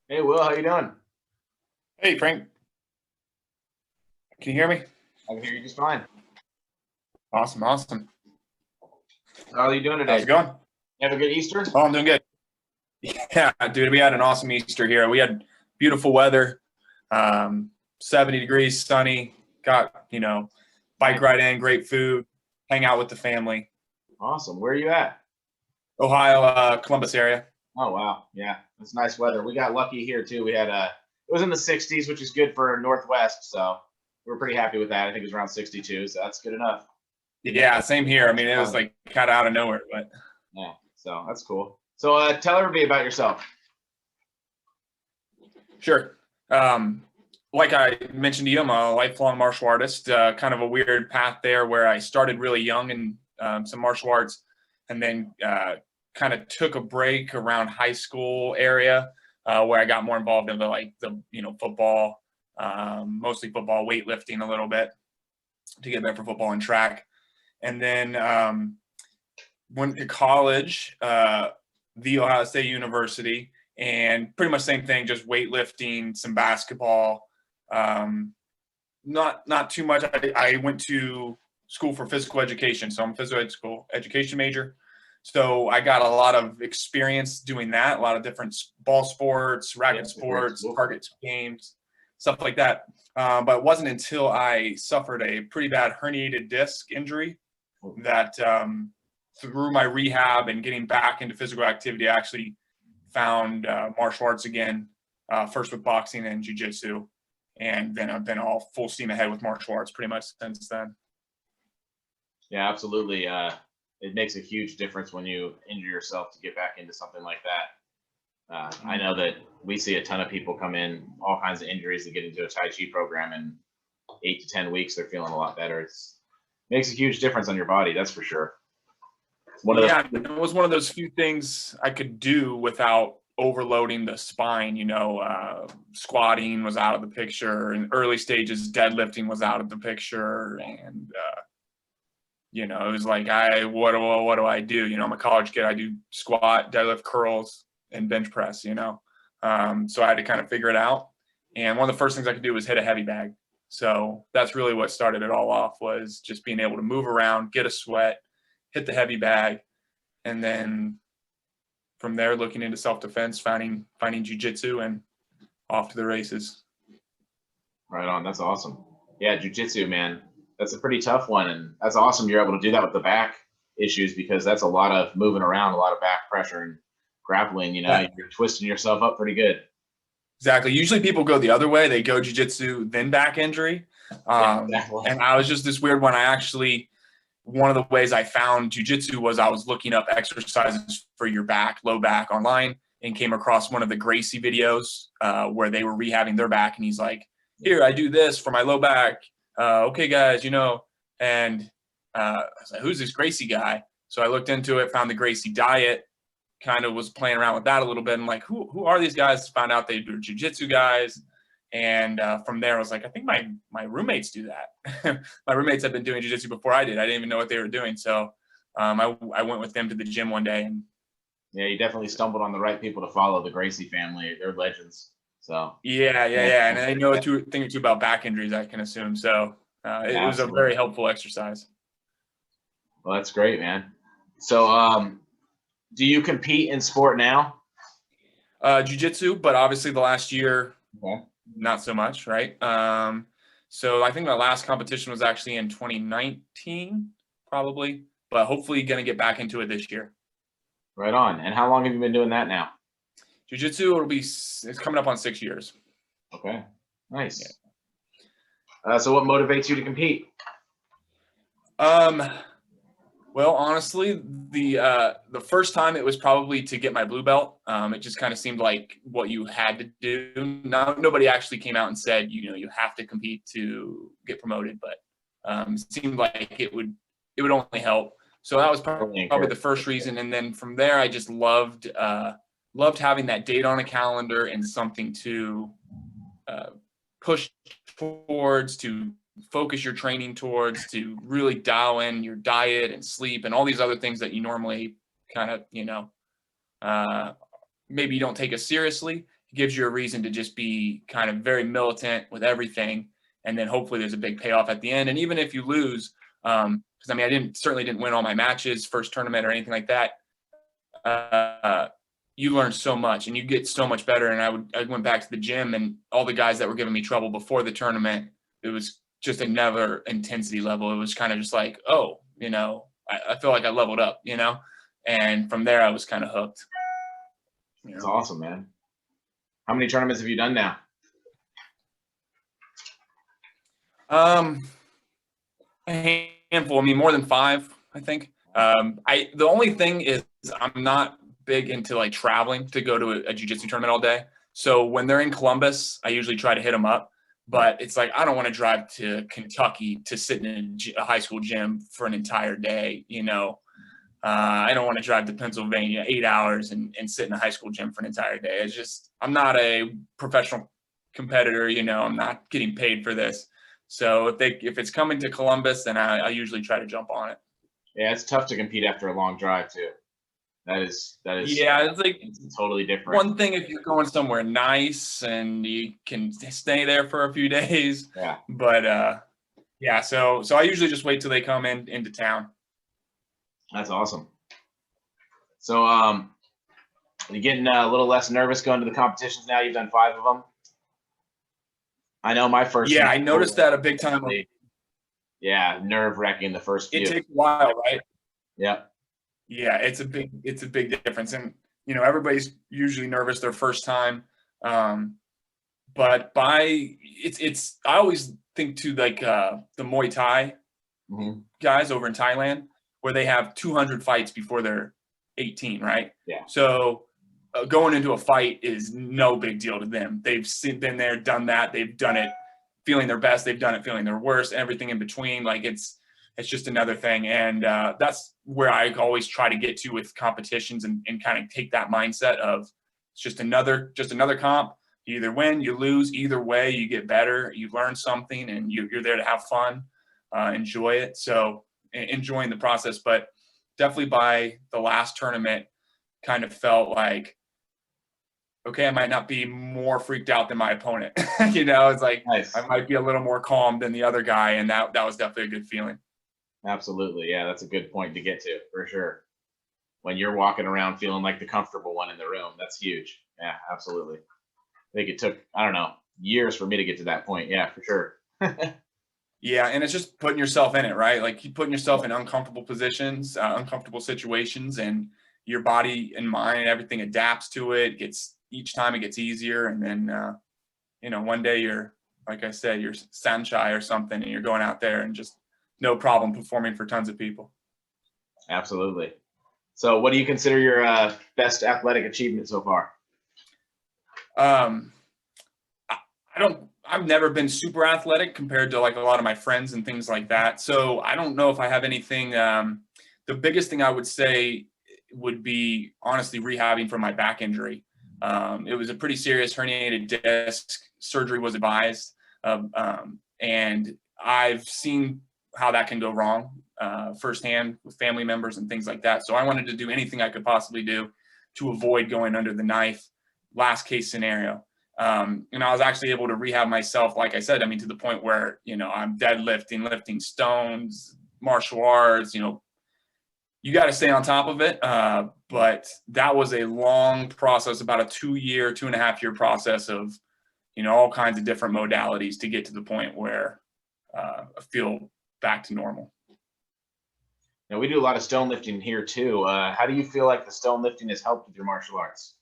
Hey Will, how you doing? Hey Frank, can you hear me? I can hear you just fine. Awesome, awesome. How are you doing How's today? it going? You have a good Easter? Oh, I'm doing good. Yeah, dude, we had an awesome Easter here. We had beautiful weather, 70 degrees, sunny. Got bike Nice. ride in, great food, hang out with the family. Awesome. Where are you at? Ohio, Columbus area. Oh wow, yeah, it's nice weather. We got lucky here too. We had it was in the 60s, which is good for Northwest, so we're pretty happy with that. I think it was around 62, so that's good enough. Yeah, same here. I mean, it was like kind of out of nowhere, but Yeah, so that's cool. So tell everybody about yourself. sure. Um, like I mentioned to you, I'm a lifelong martial artist. Kind of a weird path there where I started really young in some martial arts, and then kind of took a break around high school area where I got more involved in the football, mostly football, weightlifting a little bit to get better for football and track, and then went to college, the Ohio State University, and pretty much same thing, just weightlifting, some basketball. Um, not too much. I went to school for physical education, so I'm a physical education major. So I got a lot of experience doing that, a lot of different ball sports, Yeah, racket it's a great sports, school. target games, stuff like that. But it wasn't until I suffered a pretty bad herniated disc injury that through my rehab and getting back into physical activity, I actually found martial arts again, first with boxing and Jiu Jitsu. And then I've been all full steam ahead with martial arts pretty much since then. Yeah, absolutely. It makes a huge difference when you injure yourself to get back into something like that. I know that we see a ton of people come in all kinds of injuries to get into a Tai Chi program, and 8 to 10 weeks they're feeling a lot better. It's makes a huge difference on your body, that's for sure. One of Yeah, the it was one of those few things I could do without overloading the spine. Squatting was out of the picture. In early stages, deadlifting was out of the picture, and it was like, what do I do? I'm a college kid. I do squat, deadlift, curls, and bench press. So I had to kind of figure it out. And one of the first things I could do was hit a heavy bag. So that's really what started it all off, was just being able to move around, get a sweat, hit the heavy bag, and then from there looking into self-defense, finding jiu-jitsu, and off to the races. right on, that's awesome. Yeah, jujitsu, man, that's a pretty tough one, and that's awesome you're able to do that with the back issues because that's a lot of moving around, a lot of back pressure and grappling. Yeah, You're twisting yourself up pretty good. exactly. Usually people go the other way. They go jiu-jitsu, then back injury. Yeah, exactly. And I was just this weird one. One of the ways I found jujitsu was I was looking up exercises for your back, low back online, and came across one of the Gracie videos where they were rehabbing their back. And he's like, here, I do this for my low back. Okay, guys, and I was like, who's this Gracie guy? So I looked into it, found the Gracie diet, kind of was playing around with that a little bit. And like, who are these guys? Found out they were jujitsu guys. And from there, I was like, I think my roommates do that. My roommates had been doing jiu-jitsu before I did. I didn't even know what they were doing. So I went with them to the gym one day. And Yeah, you definitely stumbled on the right people to follow. The Gracie family, they're legends. So yeah. yeah, Yeah. And I know a thing or two about back injuries, I can assume. So it yeah, was a absolutely. very helpful exercise. Well, that's great, man. So, do you compete in sport now? Jiu-jitsu, but obviously the last year, Okay. not so much, right? So I think my last competition was actually in 2019, probably, but hopefully going to get back into it this year. Right on. And how long have you been doing that now? Jiu-jitsu, it's coming up on 6 years. Okay. Yeah. Nice. So, what motivates you to compete? Um, well, honestly, the first time it was probably to get my blue belt. It just kind of seemed like what you had to do. Now, nobody actually came out and said, you have to compete to get promoted, but it seemed like it would only help. So that was Totally probably encourage. the first reason, and then from there, I just loved having that date on a calendar and something to uh, push towards, to focus your training towards, to really dial in your diet and sleep and all these other things that you normally kind of, uh, maybe you don't take as seriously. It gives you a reason to just be kind of very militant with everything. And then hopefully there's a big payoff at the end. And even if you lose, because I mean, I certainly didn't win all my matches, first tournament or anything like that. You learn so much and you get so much better. And I went back to the gym, and all the guys that were giving me trouble before the tournament, it was just another intensity level. It was kind of just like, oh, you know, I feel like I leveled up, you know, and from there I was kind of hooked. That's awesome, man. How many tournaments have you done now? A handful. I mean, more than 5, I think. The only thing is I'm not big into like traveling to go to a jiu-jitsu tournament all day. So when they're in Columbus, I usually try to hit them up. But it's like I don't want to drive to Kentucky to sit in a high school gym for an entire day, you know. I don't want to drive to Pennsylvania 8 hours and sit in a high school gym for an entire day. It's just, I'm not a professional competitor, you know, I'm not getting paid for this. So if it's coming to Columbus, then I usually try to jump on it. Yeah, it's tough to compete after a long drive too. That is. Yeah, it's like it's totally different. One thing if you're going somewhere nice and you can stay there for a few days. Yeah. But yeah, so I usually just wait till they come into town. That's awesome. So you getting a little less nervous going to the competitions now? You've done 5 of them. I know my first. Yeah, I noticed that a big time. Yeah, nerve-wracking the first few. It takes a while, right? Yeah. Yeah, it's a big difference, and you know everybody's usually nervous their first time, but it's I always think to like the Muay Thai guys over in Thailand where they have 200 fights before they're 18, right? Yeah. So going into a fight is no big deal to them. They've been there, done that. They've done it feeling their best. They've done it feeling their worst. Everything in between, like it's just another thing. And that's where I always try to get to with competitions and kind of take that mindset of it's just another comp. You either win, you lose. Either way, you get better. You learn something, and you're there to have fun, enjoy it. So enjoying the process, but definitely by the last tournament, kind of felt like, okay, I might not be more freaked out than my opponent. You know, it's like nice. I might be a little more calm than the other guy, and that was definitely a good feeling. Absolutely. Yeah, that's a good point to get to for sure. When you're walking around feeling like the comfortable one in the room, that's huge. Yeah, absolutely. I think it took, I don't know, years for me to get to that point. Yeah, for sure. Yeah, and it's just putting yourself in it, right? Like you putting yourself in uncomfortable positions, uncomfortable situations, and your body and mind and everything adapts to it. Each time it gets easier, and then you know, one day you're, like I said, you're Sanchai or something, and you're going out there and just no problem performing for tons of people. Absolutely. So what do you consider your best athletic achievement so far? I've never been super athletic compared to like a lot of my friends and things like that. So I don't know if I have anything. The biggest thing I would say would be honestly rehabbing from my back injury. It was a pretty serious herniated disc. Surgery was advised. And I've seen how that can go wrong firsthand with family members and things like that. So I wanted to do anything I could possibly do to avoid going under the knife, last case scenario. And I was actually able to rehab myself, like I said, I mean, to the point where, you know, I'm deadlifting, lifting stones, martial arts, you know, you got to stay on top of it. But that was a long process, about a 2.5 year process of, you know, all kinds of different modalities to get to the point where I feel back to normal. Now, we do a lot of stone lifting here too. How do you feel like the stone lifting has helped with your martial arts?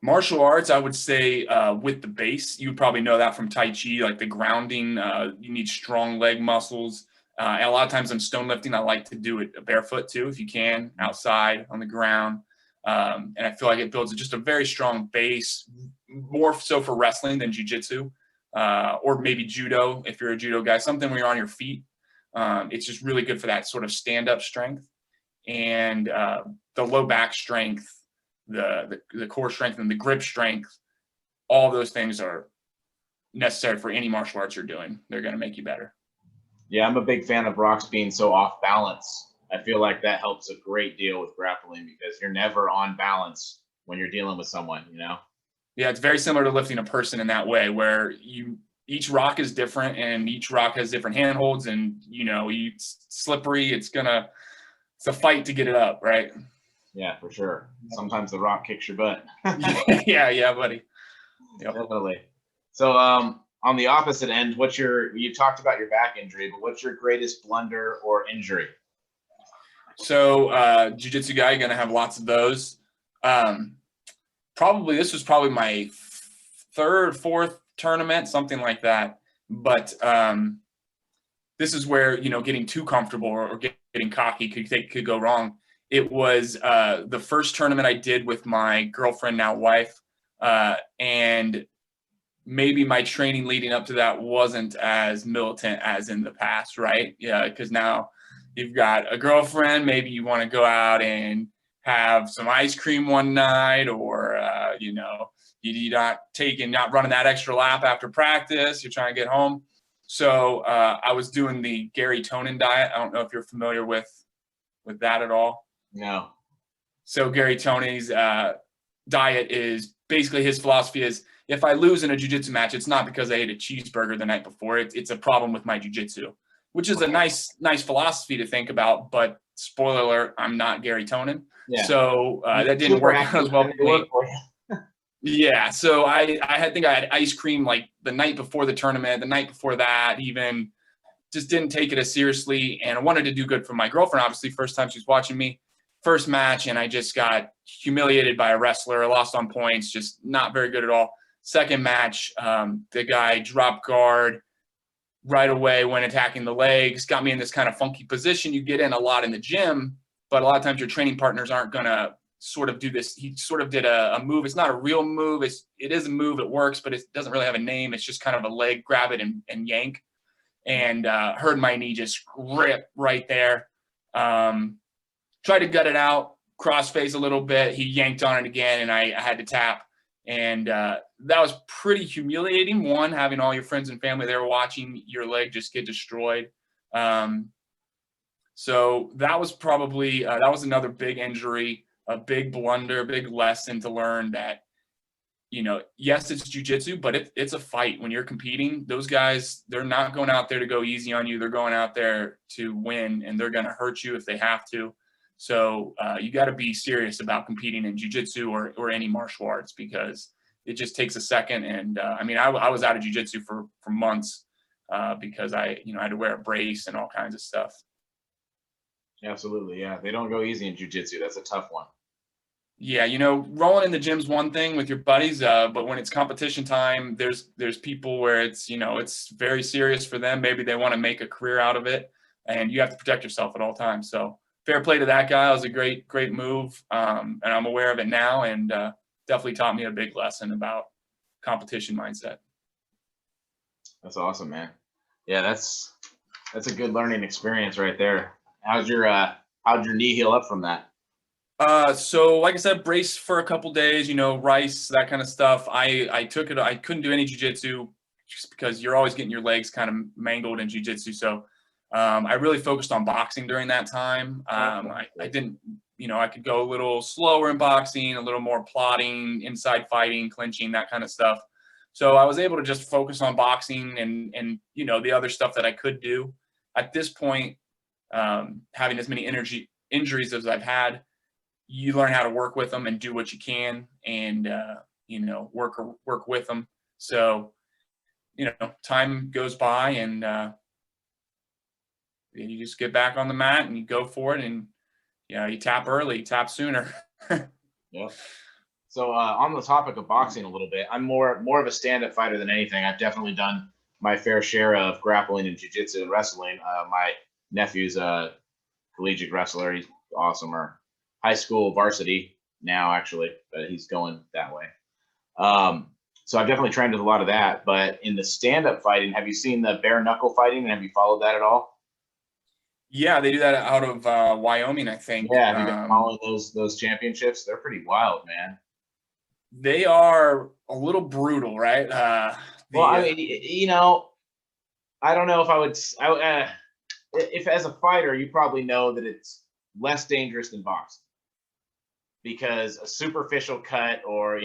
Martial arts, I would say with the base, you would probably know that from Tai Chi, like the grounding, you need strong leg muscles. And a lot of times in stone lifting, I like to do it barefoot too, if you can, outside on the ground. And I feel like it builds just a very strong base, more so for wrestling than jiu-jitsu, or maybe judo, if you're a judo guy, something where you're on your feet. It's just really good for that sort of stand-up strength and the low back strength, the core strength and the grip strength. All those things are necessary for any martial arts you're doing. They're going to make you better. Yeah, I'm a big fan of rocks being so off balance. I feel like that helps a great deal with grappling because you're never on balance when you're dealing with someone, you know? Yeah, it's very similar to lifting a person in that way, where each rock is different and each rock has different handholds, and it's slippery. It's a fight to get it up, right? Yeah, for sure. Sometimes the rock kicks your butt. Yeah, buddy. Yep. Definitely. So on the opposite end, you talked about your back injury, but what's your greatest blunder or injury? So jiu-jitsu guy, gonna have lots of those. This was probably my third, fourth tournament, something like that. But this is where getting too comfortable or getting cocky could go wrong. It was the first tournament I did with my girlfriend, now wife, and maybe my training leading up to that wasn't as militant as in the past, right? Yeah, because now you've got a girlfriend. Maybe you want to go out and have some ice cream one night, or you're not running that extra lap after practice. You're trying to get home. So I was doing the Gary Tonin diet. I don't know if you're familiar with that at all. No. So Gary Tonin's diet is basically, his philosophy is, if I lose in a jiu-jitsu match, it's not because I ate a cheeseburger the night before. It's a problem with my jiu-jitsu, which is a nice philosophy to think about. But spoiler alert, I'm not Gary Tonin. Yeah. So that didn't work out as well for me. Yeah. So I had ice cream like the night before the tournament, the night before that, even just didn't take it as seriously. And I wanted to do good for my girlfriend, obviously, first time she's watching me. First match, and I just got humiliated by a wrestler. I lost on points, just not very good at all. Second match, the guy dropped guard right away when attacking the legs, got me in this kind of funky position you get in a lot in the gym, but a lot of times your training partners aren't going to sort of do this. He sort of did a move. It's not a real move. It is a move. It works, but it doesn't really have a name. It's just kind of a leg, grab it and yank, and heard my knee just rip right there. Tried to gut it out, cross face a little bit. He yanked on it again, and I had to tap. And that was pretty humiliating. One, having all your friends and family there watching your leg just get destroyed. So that was probably that was another big injury, a big blunder, a big lesson to learn that, yes, it's jiu-jitsu, but it's a fight. When you're competing, those guys, they're not going out there to go easy on you. They're going out there to win, and they're going to hurt you if they have to. So you got to be serious about competing in jiu-jitsu or any martial arts, because it just takes a second. And I was out of jiu-jitsu for months because I had to wear a brace and all kinds of stuff. Absolutely. Yeah. They don't go easy in jiu-jitsu. That's a tough one. Yeah. Rolling in the gym's one thing with your buddies, but when it's competition time, there's people where it's very serious for them. Maybe they want to make a career out of it, and you have to protect yourself at all times. So fair play to that guy. It was a great move, and I'm aware of it now, and definitely taught me a big lesson about competition mindset. That's awesome, man. Yeah, that's a good learning experience right there. How'd your knee heal up from that? So like I said, brace for a couple days, rice, that kind of stuff. I took it. I couldn't do any jiu-jitsu just because you're always getting your legs kind of mangled in jiu-jitsu. So I really focused on boxing during that time. I didn't, I could go a little slower in boxing, a little more plotting, inside fighting, clinching, that kind of stuff. So I was able to just focus on boxing and the other stuff that I could do. At this point, having as many injuries as I've had, you learn how to work with them and do what you can, and work with them. So time goes by, and you just get back on the mat and you go for it, and you tap early, tap sooner. Yeah. So on the topic of boxing a little bit, I'm more of a stand-up fighter than anything. I've definitely done my fair share of grappling and jiu-jitsu and wrestling. My nephew's a collegiate wrestler. He's awesome. Or high school varsity now, actually, but he's going that way. So I've definitely trained with a lot of that. But in the stand-up fighting, have you seen the bare knuckle fighting, and have you followed that at all? Yeah, they do that out of Wyoming, I think. Yeah, have you been following those championships? They're pretty wild, man. They are a little brutal, right? Well, I mean, I don't know if I would. If as a fighter, you probably know that it's less dangerous than boxing, because a superficial cut or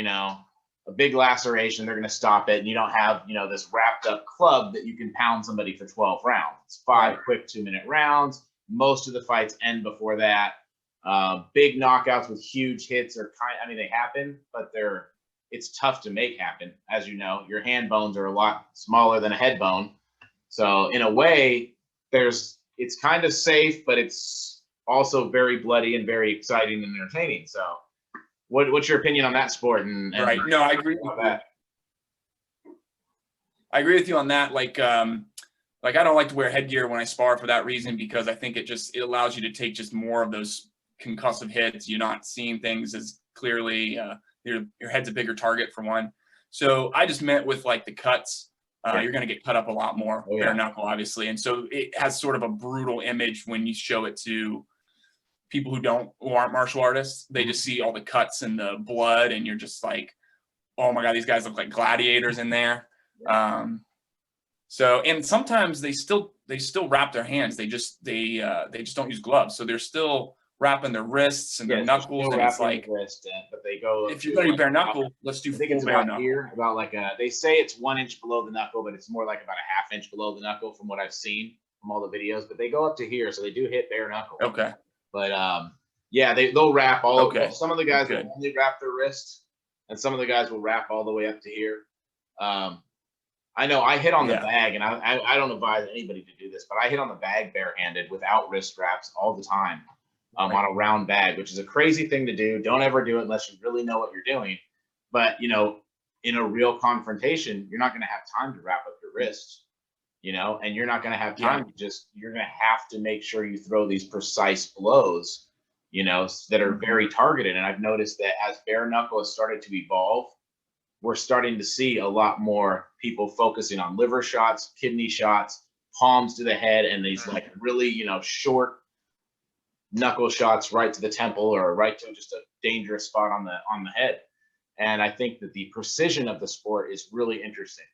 a big laceration, they're going to stop it. And you don't have, you know, this wrapped up club that you can pound somebody for 12 rounds. It's 5 quick 2-minute rounds. Most of the fights end before that. Big knockouts with huge hits I mean, they happen, but it's tough to make happen. As you know, your hand bones are a lot smaller than a head bone. So in a way, it's kind of safe, but it's also very bloody and very exciting and entertaining. So what's your opinion on that sport? And right. No, I agree with that. I agree with you on that. Like I don't like to wear headgear when I spar for that reason, because I think it allows you to take just more of those concussive hits. You're not seeing things as clearly. Your head's a bigger target for one. So I just meant with like the cuts, you're going to get cut up a lot more, bare knuckle, obviously. And so it has sort of a brutal image when you show it to people who aren't martial artists. They just see all the cuts and the blood, and you're just like, oh my God, these guys look like gladiators in there. So, and sometimes they still wrap their hands. They just don't use gloves. So they're still wrapping their wrists and their knuckles. And it's like, but they go, if you're going to do bare knuckle, let's do full bare knuckle. Here, about like they say it's 1 inch below the knuckle, but it's more like about a 1/2 inch below the knuckle from what I've seen from all the videos. But they go up to here, so they do hit bare knuckle. Okay. But they'll wrap all of them. Some of the guys will only wrap their wrists, and some of the guys will wrap all the way up to here. I know I hit on the bag, and I don't advise anybody to do this, but I hit on the bag barehanded without wrist wraps all the time on a round bag, which is a crazy thing to do. Don't ever do it unless you really know what you're doing. But, you know, in a real confrontation, you're not going to have time to wrap up your wrists, you know, and you're not going to have time to you're going to have to make sure you throw these precise blows, you know, that are very targeted. And I've noticed that as bare knuckle has started to evolve, we're starting to see a lot more people focusing on liver shots, kidney shots, palms to the head, and these like really, you know, short knuckle shots right to the temple or right to just a dangerous spot on the head. And I think that the precision of the sport is really interesting.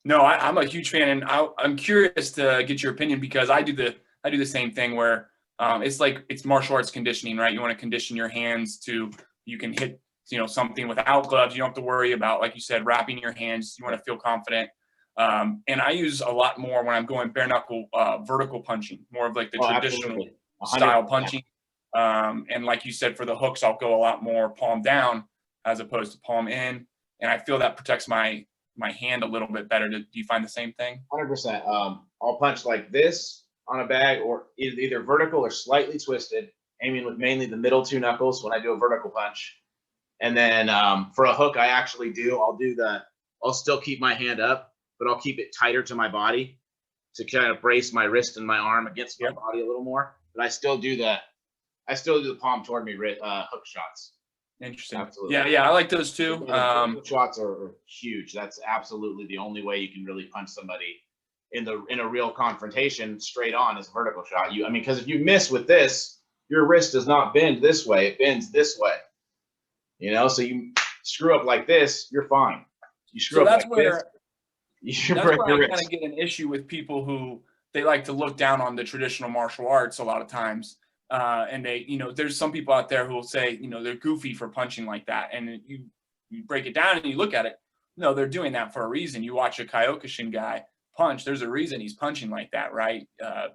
No, I'm a huge fan, and I'm curious to get your opinion, because I do the same thing where it's martial arts conditioning, right? You want to condition your hands to, you can hit, you know, something without gloves. You don't have to worry about, like you said, wrapping your hands. You want to feel confident. And I use a lot more when I'm going bare knuckle, vertical punching, more of like the traditional style punching. And like you said, for the hooks, I'll go a lot more palm down as opposed to palm in. And I feel that protects my hand a little bit better. Do you find the same thing? 100%. I'll punch like this on a bag, or either vertical or slightly twisted, aiming with mainly the middle 2 knuckles when I do a vertical punch. And then for a hook, I'll still keep my hand up, but I'll keep it tighter to my body to kind of brace my wrist and my arm against my body a little more. But I still do the palm toward me hook shots. Interesting. Absolutely. Yeah, I like those too. Shots are huge. That's absolutely the only way you can really punch somebody in a real confrontation straight on is a vertical shot. Because if you miss with this, your wrist does not bend this way; it bends this way. You know, so you screw up like this, you're fine. You screw up like this, you break your wrist. I kind of get an issue with people who they like to look down on the traditional martial arts a lot of times. And they, you know, there's some people out there who will say, you know, they're goofy for punching like that. And you break it down and you look at it. No, they're doing that for a reason. You watch a Kyokushin guy punch. There's a reason he's punching like that, right?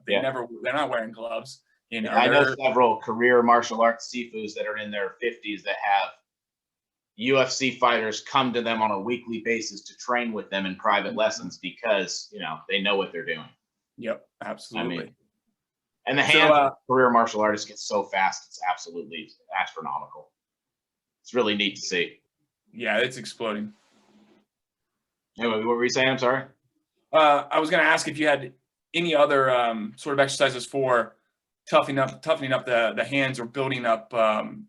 They're not wearing gloves. You know, I know several career martial arts sifus that are in their 50s that have UFC fighters come to them on a weekly basis to train with them in private lessons because, you know, they know what they're doing. Yep, absolutely. And the hands of career martial artists get so fast, it's absolutely astronomical. It's really neat to see. Yeah, it's exploding. Anyway, what were you saying? I'm sorry. I was going to ask if you had any other sort of exercises for toughening up the hands, or building up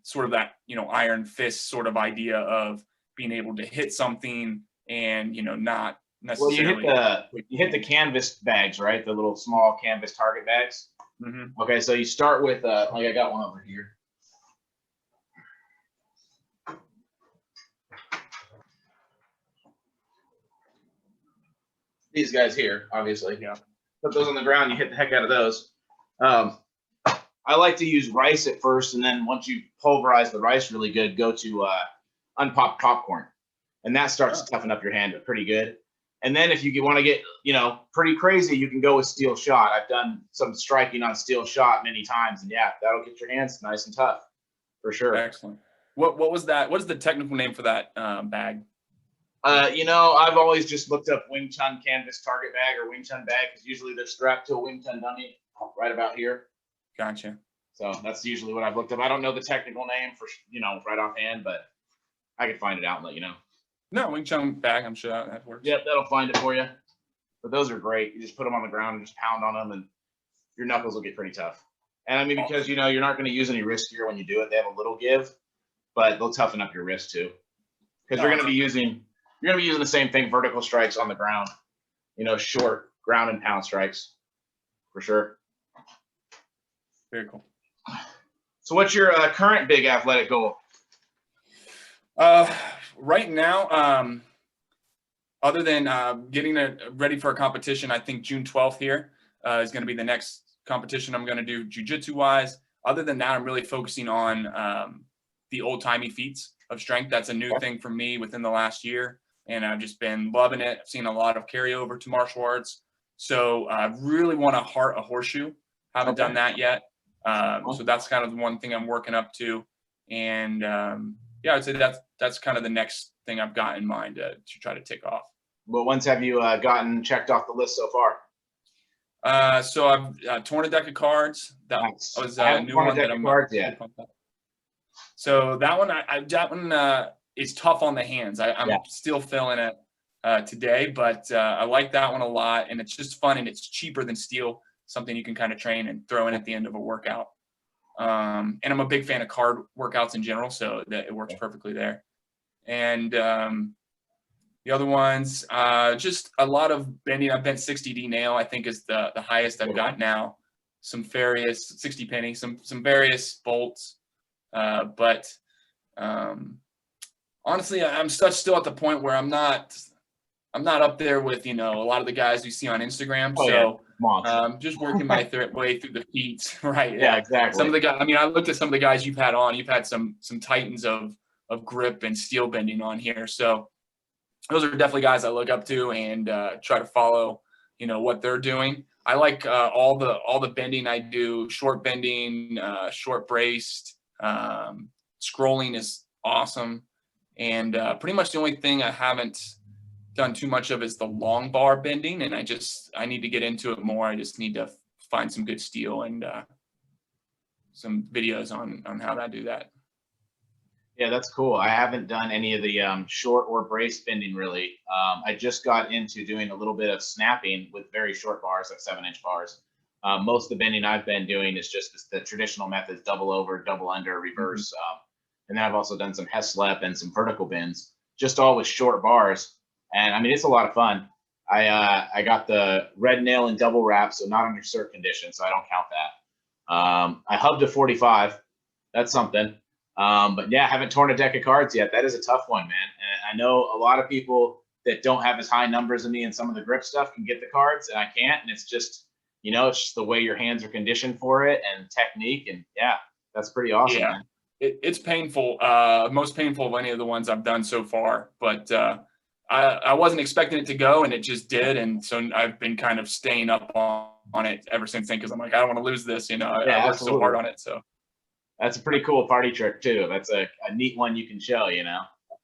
sort of that, you know, iron fist sort of idea of being able to hit something and, you know, not necessarily. Well, you hit the canvas bags, right? The little small canvas target bags. Mm-hmm. Okay, so you start with like I got one over here. These guys here, obviously. Yeah. Put those on the ground. You hit the heck out of those. I like to use rice at first, and then once you pulverize the rice really good, go to unpopped popcorn, and that starts to toughen up your hand pretty good. And then if you want to get, pretty crazy, you can go with steel shot. I've done some striking on steel shot many times, and yeah, that'll get your hands nice and tough for sure. Excellent. What was that? What is the technical name for that bag? I've always just looked up Wing Chun canvas target bag or Wing Chun bag, because usually they're strapped to a Wing Chun dummy right about here. Gotcha. So that's usually what I've looked up. I don't know the technical name for, right offhand, but I can find it out and let you know. No, Wing Chun bag, I'm sure that works. Yep, that'll find it for you. But those are great. You just put them on the ground and just pound on them, and your knuckles will get pretty tough. And I mean, because, you're not going to use any wrist gear when you do it. They have a little give, but they'll toughen up your wrist too. Because you're going to be using the same thing, vertical strikes on the ground, short ground and pound strikes for sure. Very cool. So what's your current big athletic goal? Right now, other than getting ready for a competition, I think June 12th here is going to be the next competition I'm going to do Jiu Jitsu wise. Other than that, I'm really focusing on the old timey feats of strength. That's a new thing for me within the last year, and I've just been loving it. I've seen a lot of carryover to martial arts. So I really want to heart a horseshoe. Haven't done that yet. So that's kind of the one thing I'm working up to. And I'd say that's kind of the next thing I've got in mind to try to tick off. What ones have you gotten checked off the list so far? So I've torn a deck of cards. That was a new one that I'm cards yet. So that one is tough on the hands. I'm still feeling it today, but I like that one a lot, and it's just fun, and it's cheaper than steel. Something you can kind of train and throw in at the end of a workout. And I'm a big fan of card workouts in general, so that it works perfectly there. And the other ones, just a lot of bending. I've bent 60D nail, I think is the highest I've got now. Some various 60 penny, some various bolts. But honestly, I'm still at the point where I'm not up there with, a lot of the guys you see on Instagram. Just working my way through the feet. Right. Yeah, exactly. Some of the guys, I looked at some of the guys you've had on. You've had some titans of grip and steel bending on here. So those are definitely guys I look up to and try to follow, what they're doing. I like all the bending I do, short bending, short braced, scrolling is awesome. And pretty much the only thing I haven't done too much of is the long bar bending, and I need to get into it more. I just need to find some good steel and some videos on how to do that. Yeah, that's cool. I haven't done any of the short or brace bending really. I just got into doing a little bit of snapping with very short bars, like 7-inch bars. Most of the bending I've been doing is just the traditional methods: double over, double under, reverse. And then I've also done some Heslep and some vertical bends, just all with short bars. And it's a lot of fun. I got the red nail and double wrap, so not under cert condition, so I don't count that. I hubbed a 45. That's something. But yeah, I haven't torn a deck of cards yet. That is a tough one, man. And I know a lot of people that don't have as high numbers as me and some of the grip stuff can get the cards, and I can't. And it's just, it's just the way your hands are conditioned for it and technique. And yeah, that's pretty awesome. Yeah, man. It's painful. Most painful of any of the ones I've done so far. But I wasn't expecting it to go, and it just did. And so I've been kind of staying up on it ever since then, because I'm like, I don't want to lose this. I worked so hard on it. So that's a pretty cool party trick too. That's a neat one you can show.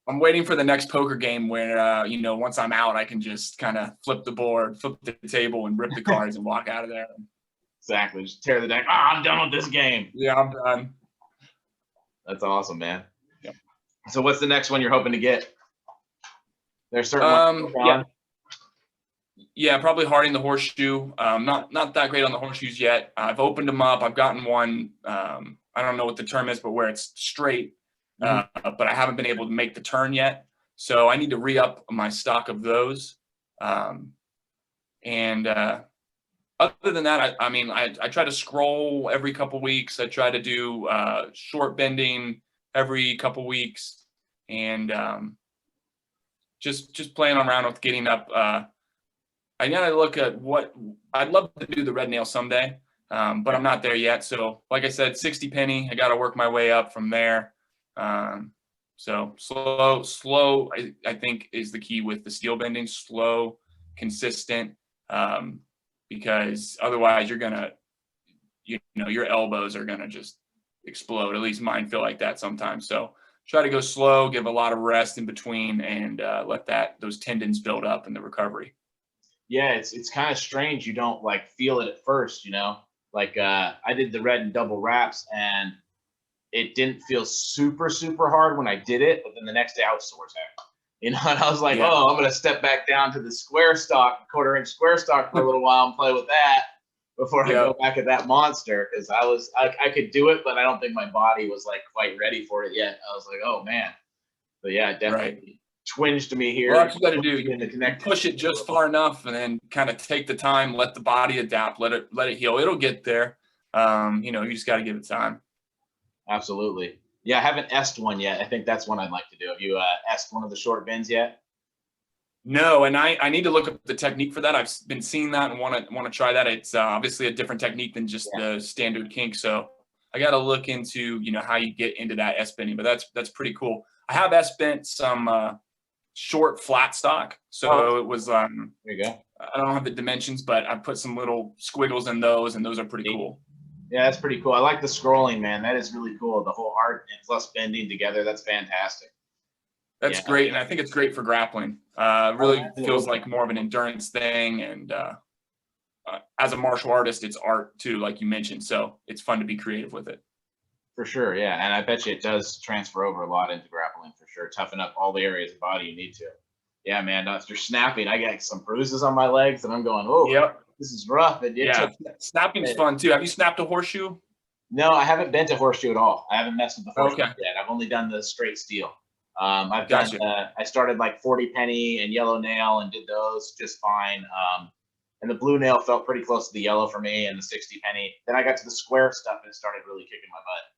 I'm waiting for the next poker game where once I'm out, I can just kind of flip the board, flip the table, and rip the cards and walk out of there. Exactly. Just tear the deck. I'm done with this game. Yeah, I'm done. That's awesome, man. Yep. So what's the next one you're hoping to get? There's certain ones. Yeah, probably harding the horseshoe. Not that great on the horseshoes yet. I've opened them up. I've gotten one. I don't know what the term is, but where it's straight. But I haven't been able to make the turn yet. So I need to re-up my stock of those. And other than that, I try to scroll every couple weeks. I try to do short bending every couple weeks, and just playing around with getting up. I gotta look at what I'd love to do the red nail someday, but I'm not there yet. So like I said, 60 penny. I got to work my way up from there. So slow, I think is the key with the steel bending. Slow, consistent, because otherwise you're gonna, your elbows are gonna just explode. At least mine feel like that sometimes. So try to go slow, give a lot of rest in between, and let those tendons build up in the recovery. Yeah, it's kind of strange. You don't like feel it at first, Like I did the red and double wraps, and it didn't feel super super hard when I did it, but then the next day I was sore as heck. And I was like, Yeah. oh, I'm gonna step back down to the square stock, quarter-inch square stock for a little while and play with that before I Yep. go back at that monster, because I could do it, but I don't think my body was like quite ready for it yet. I was like, oh man. But yeah, it definitely Right. twinged me here. Well, that's what you got to do. twinged me in the You connective push it tissue a just little. far enough, and then kind of take the time, let the body adapt, let it heal. It'll get there. You just got to give it time. Absolutely. Yeah, I haven't S'd one yet. I think that's one I'd like to do. Have you S'd one of the short bends yet? No, and I need to look up the technique for that. I've been seeing that and want to try that. It's obviously a different technique than just Yeah. the standard kink. So I got to look into how you get into that S bending. But that's pretty cool. I have S bent some short flat stock. So it was There you go. I don't have the dimensions, but I put some little squiggles in those, and those are pretty Neat. cool. Yeah, that's pretty cool. I like the scrolling, man. That is really cool. The whole art and plus bending together. That's fantastic. That's Yeah. great, and I think it's great for grappling. Oh, Really feels absolutely. like more of an endurance thing, and as a martial artist, it's art too, like you mentioned. So it's fun to be creative with it. For sure. Yeah. And I bet you it does transfer over a lot into grappling for sure. Toughen up all the areas of the body you need to. Yeah, man. After snapping, I got some bruises on my legs, and I'm going, oh, Yep. this is rough. And it Yeah. took Snapping's fun too. Have you snapped a horseshoe? No, I haven't bent a horseshoe at all. I haven't messed with the horseshoe Okay. yet. I've only done the straight steel. I've done. Gotcha. I started like 40 penny and yellow nail and did those just fine. And the blue nail felt pretty close to the yellow for me, and the 60 penny. Then I got to the square stuff and it started really kicking my butt.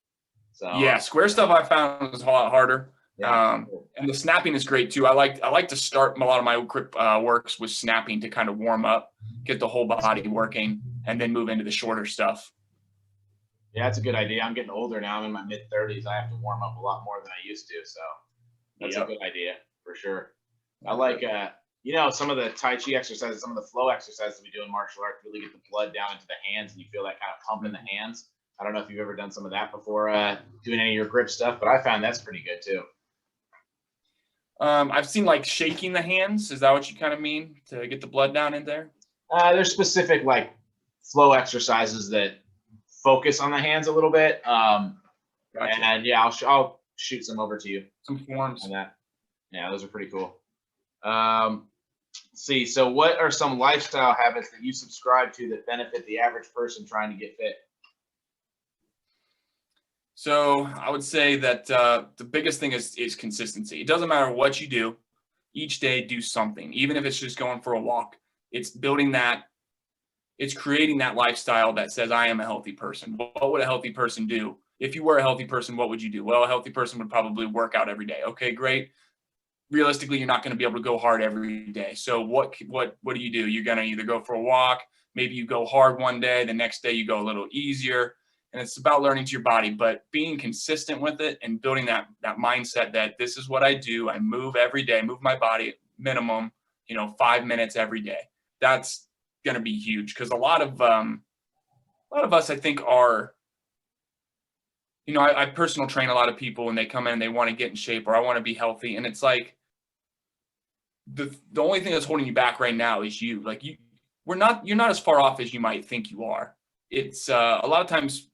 So Yeah, square stuff I found was a lot harder. yeah, And the snapping is great too. I like to start a lot of my grip works with snapping to kind of warm up, get the whole body working, and then move into the shorter stuff. yeah, that's a good idea. I'm getting older now. I'm in my mid 30s. I have to warm up a lot more than I used to. So that's a Yep. good idea for sure. I like some of the Tai Chi exercises, some of the flow exercises we do in martial arts really get the blood down into the hands, and you feel that kind of pump in the hands. I don't know if you've ever done some of that before, doing any of your grip stuff, but I found that's pretty good too. I've seen like shaking the hands. Is that what you kind of mean to get the blood down in there? There's specific like flow exercises that focus on the hands a little bit. Gotcha. And yeah, I'll shoot some over to you Some forms. on that. Yeah, those are pretty cool. Let's see. So what are some lifestyle habits that you subscribe to that benefit the average person trying to get fit? So I would say that the biggest thing is consistency. It doesn't matter what you do, each day do something, even if it's just going for a walk. It's building that. It's creating that lifestyle that says I am a healthy person. What would a healthy person do? If you were a healthy person, what would you do? Well, a healthy person would probably work out every day. Okay, great. Realistically, you're not going to be able to go hard every day. So what do? You're going to either go for a walk, maybe you go hard one day, the next day you go a little easier. And it's about learning to your body, but being consistent with it and building that mindset that this is what I do. I move every day, move my body minimum, 5 minutes every day. That's going to be huge, because a lot of us, I think, are, I personal train a lot of people, and they come in and they want to get in shape, or I want to be healthy. And it's like, the only thing that's holding you back right now is you. Like you're not as far off as you might think you are. It's a lot of times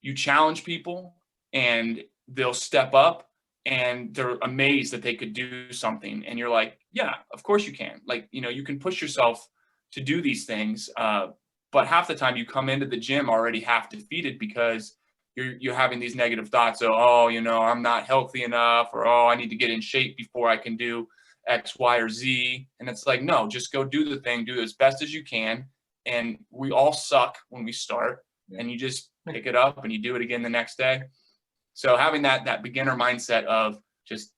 you challenge people and they'll step up and they're amazed that they could do something. And you're like, yeah, of course you can. Like, you can push yourself to do these things. But half the time you come into the gym already half defeated, because you're having these negative thoughts of, I'm not healthy enough, or, I need to get in shape before I can do X, Y, or Z. And it's like, no, just go do the thing, do it as best as you can. And we all suck when we start, and you just pick it up and you do it again the next day. So having that beginner mindset of just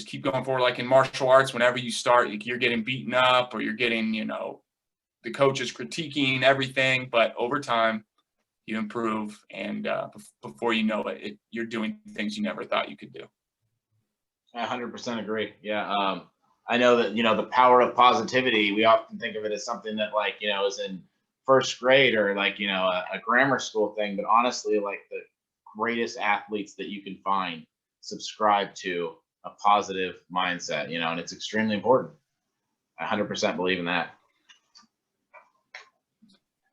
keep going forward. Like in martial arts, whenever you start, you're getting beaten up, or you're getting, the coach is critiquing everything, but over time you improve, and before you know it, you're doing things you never thought you could do. I 100% agree. Yeah. I know that, the power of positivity, we often think of it as something that, like, is in first grade or like, a grammar school thing. But honestly, like the greatest athletes that you can find subscribe to a positive mindset, and it's extremely important. I 100% believe in that.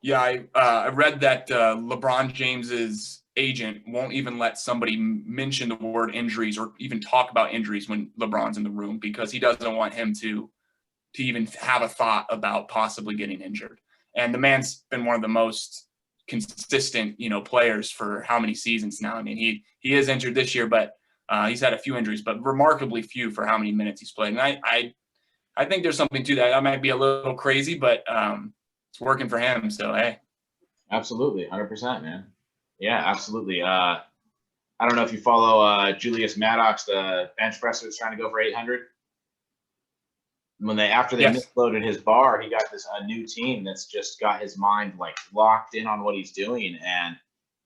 Yeah, I read that LeBron James's agent won't even let somebody mention the word injuries or even talk about injuries when LeBron's in the room because he doesn't want him to even have a thought about possibly getting injured. And the man's been one of the most consistent, players for how many seasons now. I mean, he is injured this year, but he's had a few injuries, but remarkably few for how many minutes he's played. And I think there's something to that. That might be a little crazy, but it's working for him. So, hey. Absolutely. 100%, man. Yeah, absolutely. I don't know if you follow Julius Maddox, the bench presser that's trying to go for 800. After they Yes. misloaded his bar, he got a new team that's just got his mind like locked in on what he's doing, and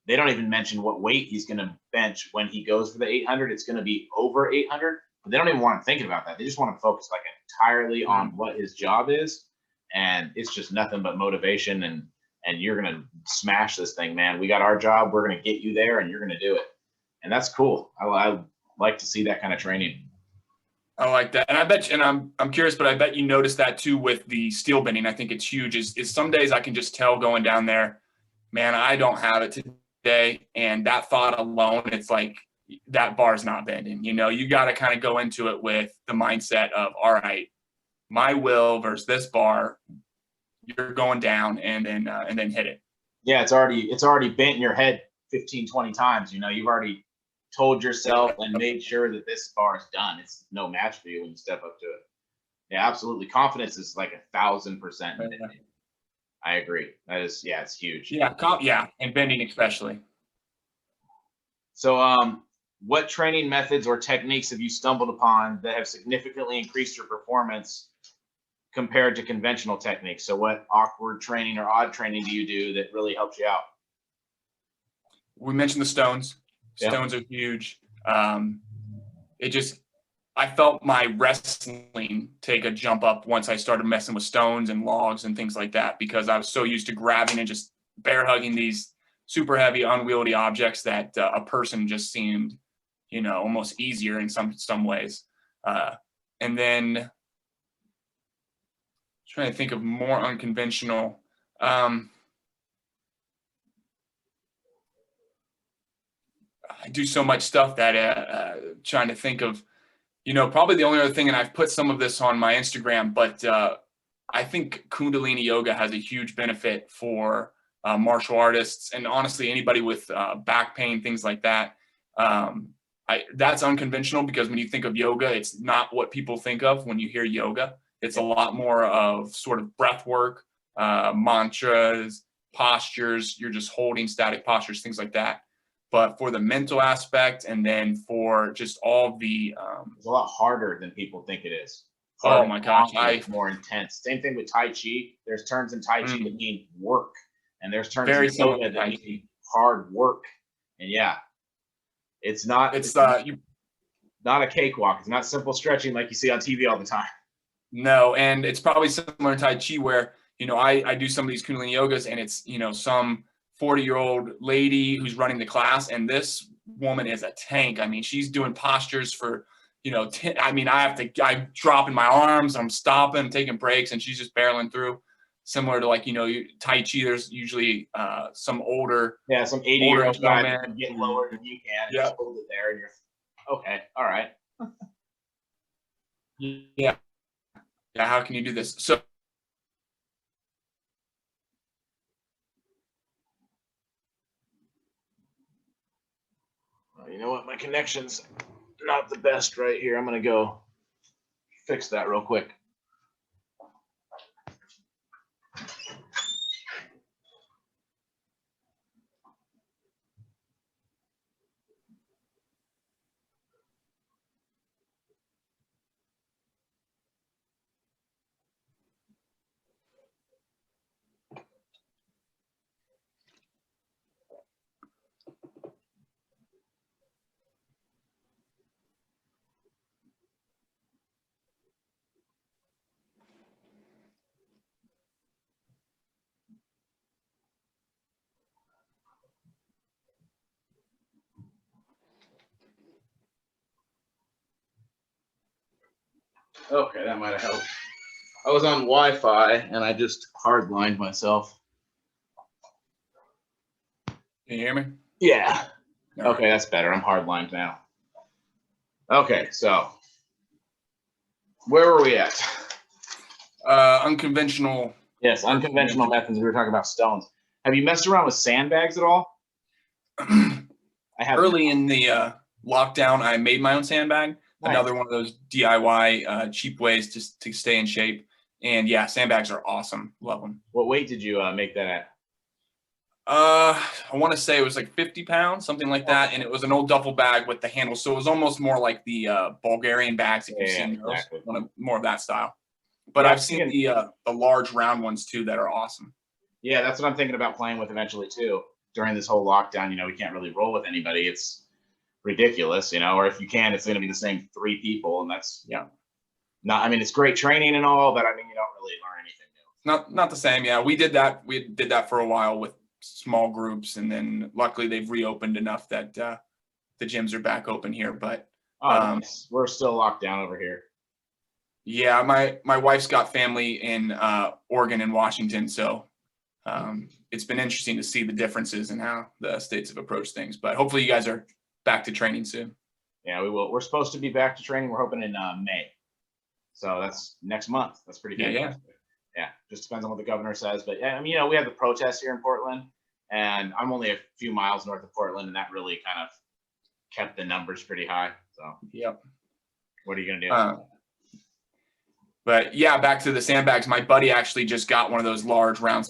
they don't even mention what weight he's going to bench when he goes for the 800. It's going to be over 800, but they don't even want him thinking about that. They just want to focus like entirely on what his job is, and it's just nothing but motivation. And you're going to smash this thing, man. We got our job. We're going to get you there, and you're going to do it, and that's cool. I like to see that kind of training. I like that. And I bet, and I'm curious, but I bet you noticed that too with the steel bending. I think it's huge. Is some days I can just tell going down there, man, I don't have it today. And that thought alone, it's like that bar's not bending. You got to kind of go into it with the mindset of, all right, my will versus this bar, you're going down and then hit it. Yeah, it's already bent in your head 15, 20 times. You've already told yourself and made sure that this bar is done. It's no match for you when you step up to it. Yeah, absolutely. Confidence is like 1,000%. I agree. That is, yeah, it's huge. Yeah, and bending especially. So, what training methods or techniques have you stumbled upon that have significantly increased your performance compared to conventional techniques? So, what awkward training or odd training do you do that really helps you out? We mentioned the stones. Yeah. Stones are huge. I felt my wrestling take a jump up once I started messing with stones and logs and things like that, because I was so used to grabbing and just bear hugging these super heavy, unwieldy objects that a person just seemed, almost easier in some ways. And then trying to think of more unconventional. I do so much stuff that trying to think of, probably the only other thing, and I've put some of this on my Instagram, but I think Kundalini yoga has a huge benefit for martial artists and honestly anybody with back pain, things like that. That's unconventional because when you think of yoga, it's not what people think of when you hear yoga. It's a lot more of sort of breath work, mantras, postures. You're just holding static postures, things like that. But for the mental aspect, and then for just all the it's a lot harder than people think it is. Oh my gosh, more intense. Same thing with Tai Chi. There's terms in Tai Chi that mean work, and there's terms very in yoga that mean hard work. And yeah, it's not a cakewalk. It's not simple stretching like you see on TV all the time. No, and it's probably similar to Tai Chi where, I do some of these Kundalini yogas and it's, some 40-year-old lady who's running the class, and this woman is a tank. I mean, she's doing postures for, I'm dropping my arms, I'm stopping, taking breaks, and she's just barreling through. Similar to like, Tai Chi, there's usually some older. Yeah, some 80-year-old guy that can get lower than you can. Yeah. Just hold it there and you're okay. All right. Yeah. Yeah. How can you do this? So. You know what? My connection's not the best right here. I'm going to go fix that real quick. Okay, that might have helped. I was on Wi-Fi and I just hardlined myself. Can you hear me? Yeah. All Okay, right. that's better. I'm hardlined now. Okay, so where were we at? Unconventional. Yes, unconventional methods. We were talking about stones. Have you messed around with sandbags at all? I have. Early in the lockdown, I made my own sandbag. Nice. Another one of those DIY cheap ways to stay in shape. And yeah, sandbags are awesome. Love them. What weight did you make that at? I want to say it was like 50 pounds, something like that. And it was an old duffel bag with the handle. So it was almost more like the Bulgarian bags, if you've seen those, exactly. more of that style. But Yeah, I've seen the large round ones too that are awesome. Yeah, that's what I'm thinking about playing with eventually too. During this whole lockdown, we can't really roll with anybody. It's ridiculous, or if you can, it's going to be the same 3 people, and that's not. I mean, it's great training and all, but I mean, you don't really learn anything new. Not the same. Yeah, we did that. We did that for a while with small groups, and then luckily they've reopened enough that the gyms are back open here. But nice. We're still locked down over here. Yeah, my wife's got family in Oregon and Washington, so it's been interesting to see the differences in how the states have approached things. But hopefully, you guys are back to training soon. Yeah, we will. We're supposed to be back to training. We're hoping in May, so that's next month. That's pretty fantastic. Yeah, just depends on what the governor says. But yeah, I mean, we have the protests here in Portland, and I'm only a few miles north of Portland, and that really kind of kept the numbers pretty high. So yep. What are you gonna do? But yeah, back to the sandbags. My buddy actually just got one of those large round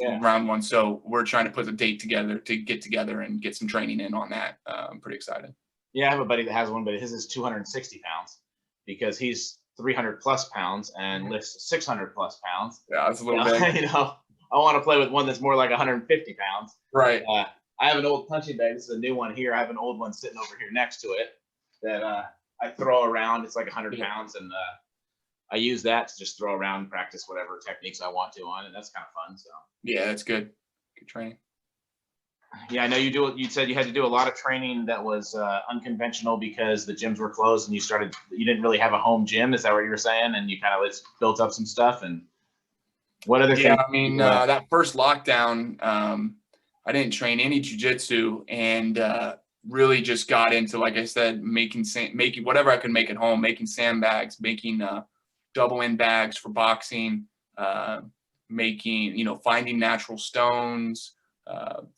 ones. So we're trying to put a date together to get together and get some training in on that. I'm pretty excited. Yeah, I have a buddy that has one, but his is 260 pounds because he's 300 plus pounds and lifts 600 plus pounds. Yeah, that's a little big. I want to play with one that's more like 150 pounds. Right. I have an old punching bag. This is a new one here. I have an old one sitting over here next to it that I throw around. It's like 100 pounds, and I use that to just throw around and practice whatever techniques I want to on it. That's kind of fun. So yeah, that's good. Good training. Yeah, I know you do. You said you had to do a lot of training that was unconventional because the gyms were closed, and you didn't really have a home gym. Is that what you were saying? And you kind of built up some stuff. And what other things? Yeah, I mean, that first lockdown, I didn't train any jiu-jitsu and really just got into, like I said, making whatever I could make at home, making sandbags, making double end bags for boxing, finding natural stones,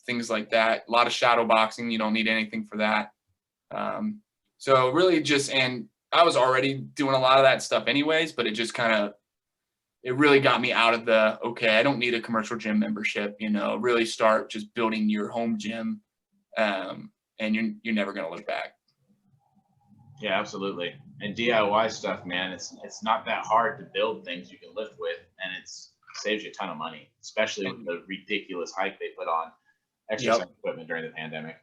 things like that. A lot of shadow boxing. You don't need anything for that. So really and I was already doing a lot of that stuff anyways, but it just it really got me out of I don't need a commercial gym membership, really start just building your home gym. And you're never going to look back. Yeah, absolutely. And DIY stuff, man, it's not that hard to build things you can lift with, and it saves you a ton of money, especially with the ridiculous hike they put on exercise equipment during the pandemic.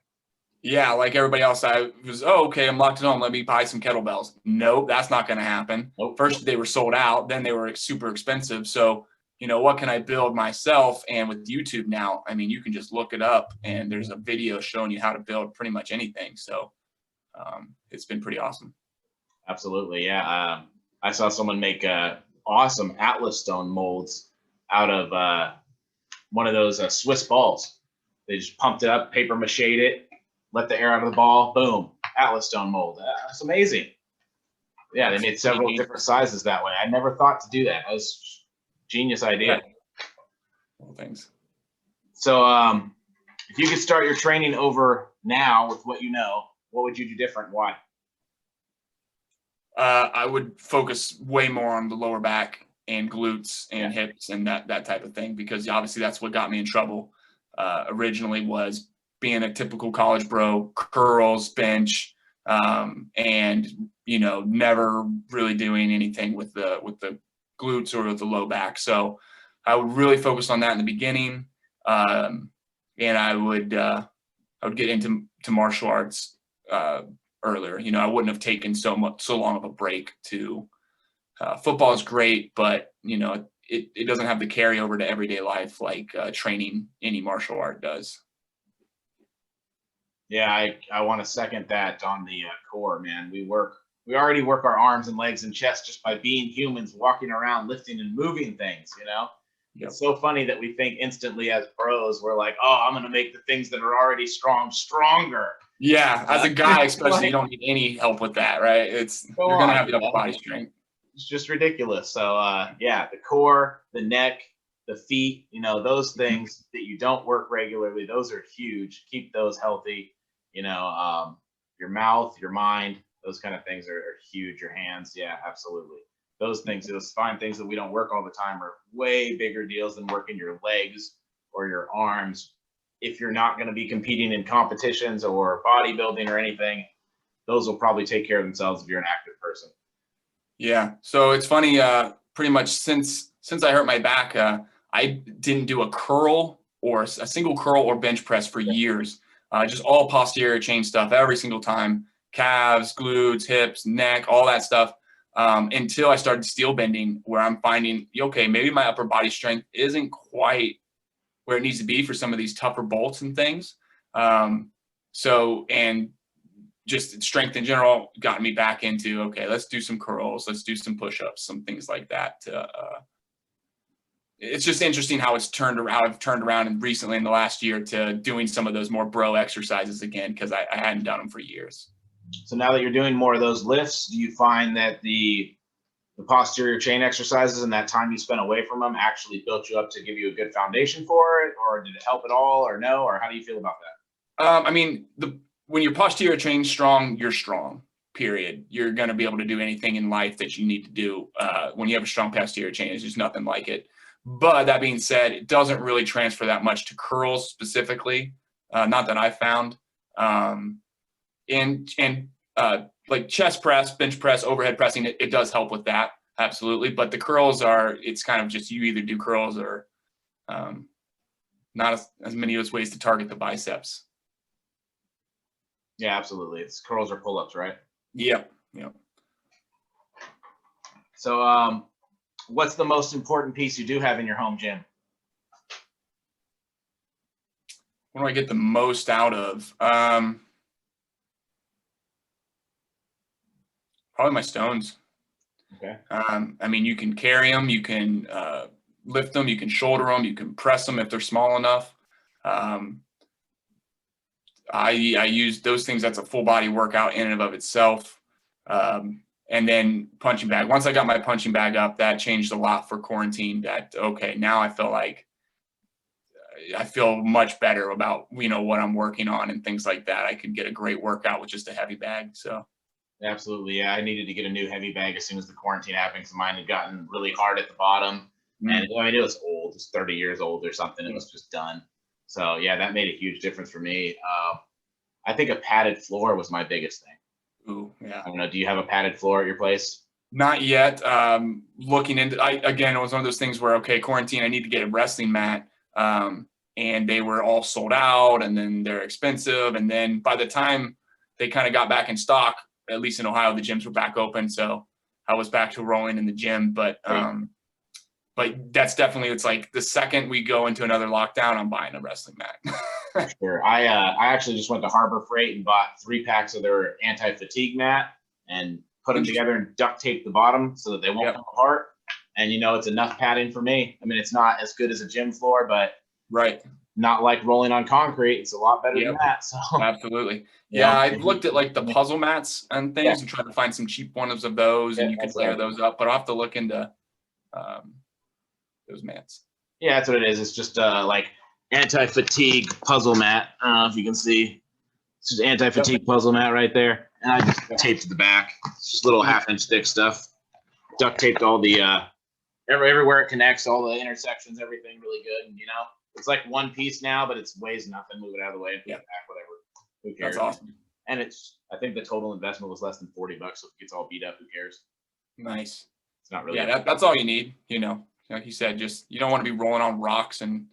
Yeah, like everybody else, I was, okay, I'm locked at home. Let me buy some kettlebells. Nope, that's not going to happen. Nope. First, they were sold out. Then they were super expensive. So, what can I build myself? And with YouTube now, I mean, you can just look it up, and there's a video showing you how to build pretty much anything. So it's been pretty awesome. Absolutely, yeah. I saw someone make awesome Atlas stone molds out of one of those Swiss balls. They just pumped it up, paper mache'd it, let the air out of the ball, boom, Atlas stone mold. That's amazing. Yeah, they made several different sizes that way. I never thought to do that. That was a genius idea. Well, thanks. So if you could start your training over now with what you know, what would you do different? Why? I would focus way more on the lower back and glutes and hips and that type of thing, because obviously that's what got me in trouble originally, was being a typical college bro, curls, bench, and never really doing anything with the glutes or the low back. So I would really focus on that in the beginning, and I would get into martial arts earlier. I wouldn't have taken so long of a break to football is great, but it doesn't have the carryover to everyday life like training any martial art does. Yeah, I want to second that on the core, man. We work we already work our arms and legs and chest just by being humans, walking around, lifting and moving things, you know? Yep. It's so funny that we think instantly as pros, we're like, oh, I'm going to make the things that are already strong stronger. Yeah, as a guy, especially, you don't need any help with that, right? You're gonna have enough body strength. It's just ridiculous. So yeah, the core, the neck, the feet, you know, those things that you don't work regularly, those are huge. Keep those healthy. You know, your mouth, your mind, those kind of things are huge. Your hands, yeah, absolutely. Those things, those fine things that we don't work all the time are way bigger deals than working your legs or your arms. If you're not going to be competing in competitions or bodybuilding or anything, those will probably take care of themselves if you're an active person. Yeah. So it's funny, pretty much since I hurt my back, I didn't do a curl or a single curl or bench press for years. Just all posterior chain stuff every single time, calves, glutes, hips, neck, all that stuff. Until I started steel bending, where I'm finding, okay, maybe my upper body strength isn't quite where it needs to be for some of these tougher bolts and things. And just strength in general got me back into, okay, let's do some curls, let's do some push-ups, some things like that. It's just interesting how I've turned around and recently in the last year to doing some of those more bro exercises again, because I hadn't done them for years. So now that you're doing more of those lifts, do you find that the posterior chain exercises and that time you spent away from them actually built you up to give you a good foundation for it, or did it help at all, or no, or how do you feel about that? I mean, when your posterior chain's strong, you're strong, period. You're going to be able to do anything in life that you need to do. When you have a strong posterior chain, there's just nothing like it. But that being said, it doesn't really transfer that much to curls specifically. Not that I found. Like chest press, bench press, overhead pressing, it does help with that, absolutely. But the curls it's kind of just you either do curls or not as many of those ways to target the biceps. Yeah, absolutely. It's curls or pull-ups, right? Yep. So what's the most important piece you do have in your home gym? What do I get the most out of? Probably my stones. Okay. I mean, you can carry them, you can lift them, you can shoulder them, you can press them if they're small enough. I use those things. That's a full body workout in and of itself. And then punching bag. Once I got my punching bag up, that changed a lot for quarantine. That, okay, now I feel like I feel much better about, what I'm working on and things like that. I could get a great workout with just a heavy bag. So. Absolutely. Yeah. I needed to get a new heavy bag as soon as the quarantine happened because mine had gotten really hard at the bottom. And I mean, it was old. It was 30 years old or something. It was just done. So yeah, that made a huge difference for me. I think a padded floor was my biggest thing. Ooh, yeah. I don't know. Do you have a padded floor at your place? Not yet. Looking into, again, it was one of those things where, okay, quarantine, I need to get a wrestling mat. And they were all sold out and then they're expensive. And then by the time they kind of got back in stock, at least in Ohio, the gyms were back open. So I was back to rolling in the gym, but that's definitely, it's like the second we go into another lockdown, I'm buying a wrestling mat. Sure. I actually just went to Harbor Freight and bought 3 packs of their anti-fatigue mat and put them together and duct tape the bottom so that they won't come apart. And it's enough padding for me. I mean, it's not as good as a gym floor, but not like rolling on concrete. It's a lot better than that. So absolutely. Yeah, I looked at like the puzzle mats and things and tried to find some cheap ones of those, and you could layer those up. But I'll have to look into those mats. Yeah, that's what it is. It's just like anti-fatigue puzzle mat. I don't know if you can see. It's just anti-fatigue puzzle mat right there. And I just taped the back. It's just little 1/2-inch thick stuff. Duct taped all the everywhere it connects, all the intersections, everything really good. And it's like one piece now, but it weighs nothing. Move it out of the way and put it back, whatever. Who cares? That's awesome. And I think the total investment was less than $40. So if it gets all beat up, who cares? Nice. It's not really. Yeah, that's all you need. Like you said, just you don't want to be rolling on rocks and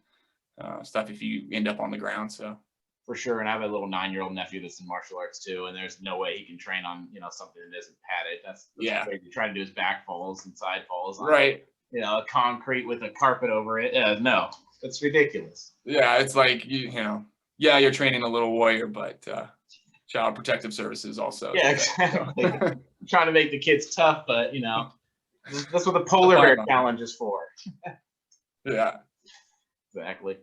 stuff if you end up on the ground. So. For sure. And I have a little 9-year-old nephew that's in martial arts too. And there's no way he can train on, something that isn't padded. That's crazy. Try to do his back falls and side falls on a concrete with a carpet over it. No, that's ridiculous. Yeah. It's like, you're training a little warrior, but Child Protective Services also. Yeah, exactly. trying to make the kids tough, but that's what the polar bear challenge is for. Yeah. Exactly.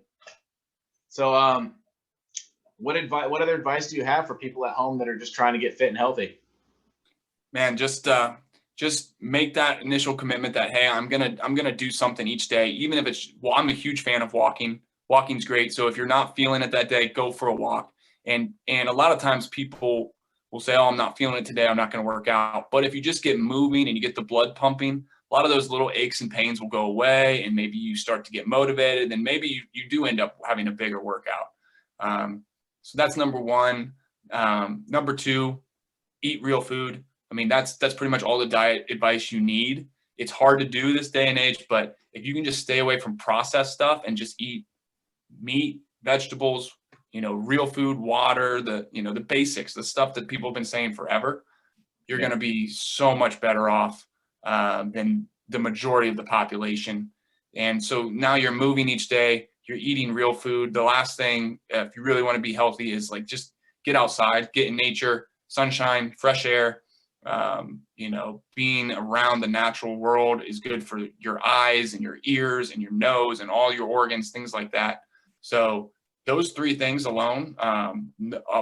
So, what other advice do you have for people at home that are just trying to get fit and healthy? Man, just make that initial commitment that, hey, I'm gonna do something each day, even if it's, well, I'm a huge fan of walking. Walking's great. So if you're not feeling it that day, go for a walk. And a lot of times people will say, oh, I'm not feeling it today, I'm not going to work out. But if you just get moving and you get the blood pumping, a lot of those little aches and pains will go away, and maybe you start to get motivated, and maybe you do end up having a bigger workout. So that's number one. Number two, eat real food. I mean, that's pretty much all the diet advice you need. It's hard to do this day and age, but if you can just stay away from processed stuff and just eat meat, vegetables, real food, water, the basics, the stuff that people have been saying forever, you're going to be so much better off than the majority of the population. And so now you're moving each day, you're eating real food. The last thing, if you really want to be healthy, is like just get outside, get in nature, sunshine, fresh air. Being around the natural world is good for your eyes and your ears and your nose and all your organs, things like that. So those three things alone,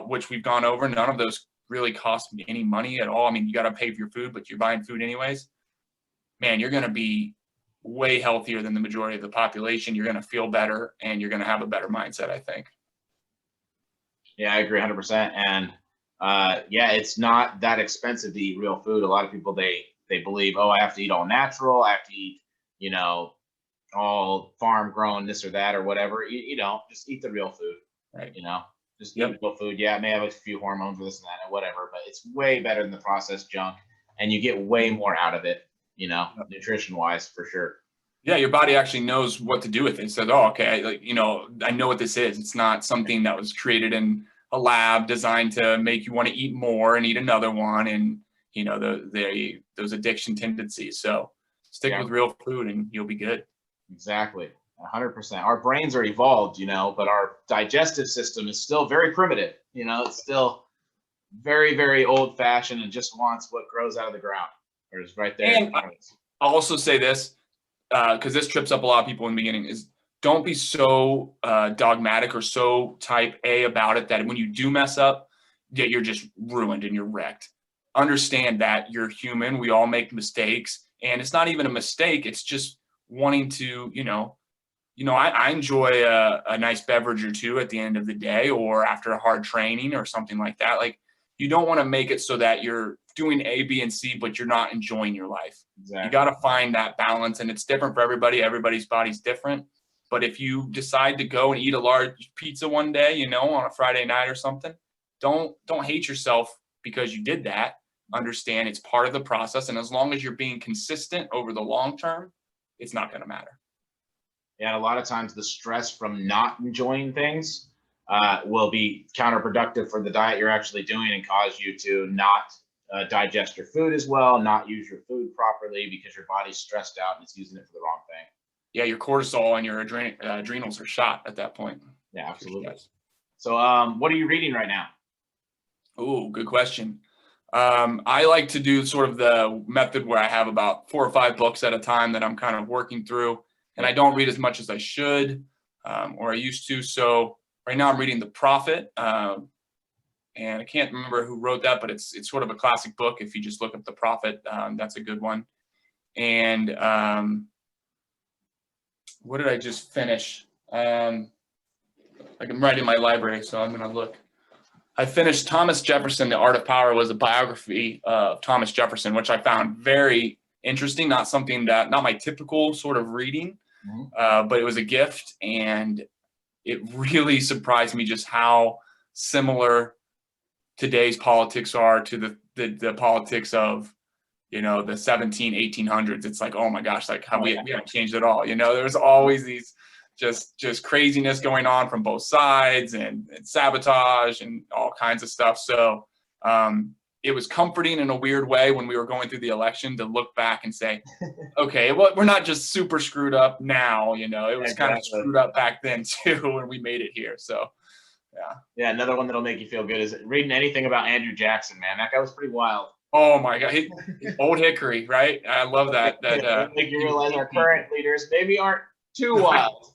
which we've gone over, none of those really cost me any money at all. I mean, you got to pay for your food, but you're buying food anyways. Man, you're going to be way healthier than the majority of the population. You're going to feel better, and you're going to have a better mindset, I think. Yeah, I agree 100%. And it's not that expensive to eat real food. A lot of people, they believe, oh, I have to eat all natural. I have to eat, all farm grown, this or that or whatever. You don't. Just eat the real food. Right. Just eat real food. Yeah, it may have a few hormones or this and that and whatever, but it's way better than the processed junk, and you get way more out of it, nutrition wise, for sure. Yeah, your body actually knows what to do with it. It says, oh, okay, I know what this is. It's not something that was created in a lab designed to make you want to eat more and eat another one, and those addiction tendencies. So stick with real food and you'll be good. Exactly. 100%. Our brains are evolved, but our digestive system is still very primitive. It's still very, very old fashioned and just wants what grows out of the ground, or is right there. And I'll also say this, because this trips up a lot of people in the beginning, is don't be so dogmatic or so type A about it that when you do mess up, that you're just ruined and you're wrecked. Understand that you're human. We all make mistakes, and it's not even a mistake. It's just wanting to, I enjoy a nice beverage or two at the end of the day or after a hard training or something like that. Like, you don't want to make it so that you're doing A, B, and C, but you're not enjoying your life. Exactly. You got to find that balance, and it's different for everybody. Everybody's body's different. But if you decide to go and eat a large pizza one day, on a Friday night or something, don't hate yourself because you did that. Understand it's part of the process. And as long as you're being consistent over the long term, it's not going to matter. Yeah, a lot of times the stress from not enjoying things will be counterproductive for the diet you're actually doing and cause you to not digest your food as well, not use your food properly because your body's stressed out and it's using it for the wrong thing. Yeah, your cortisol and your adrenals are shot at that point. Yeah, absolutely. So what are you reading right now? Oh, good question. I like to do sort of the method where I have about 4 or 5 books at a time that I'm kind of working through, and I don't read as much as I should or I used to. So right now I'm reading The Prophet, and I can't remember who wrote that, but it's sort of a classic book. If you just look up The Prophet, that's a good one. And what did I just finish? I'm right in my library, so I'm going to look. I finished Thomas Jefferson, The Art of Power, was a biography of Thomas Jefferson, which I found very interesting. Not my typical sort of reading, but it was a gift, and it really surprised me just how similar today's politics are to the politics of, the 1800s. It's like, oh my gosh, like how we haven't changed at all. There's always these just craziness going on from both sides and sabotage and all kinds of stuff. So it was comforting in a weird way when we were going through the election to look back and say, okay, well, we're not just super screwed up now, it was kind of screwed up back then too when we made it here. So yeah. Yeah, another one that'll make you feel good is reading anything about Andrew Jackson, man. That guy was pretty wild. Oh my God, Old Hickory, right? I love that. Make you realize our current leaders maybe aren't too wild.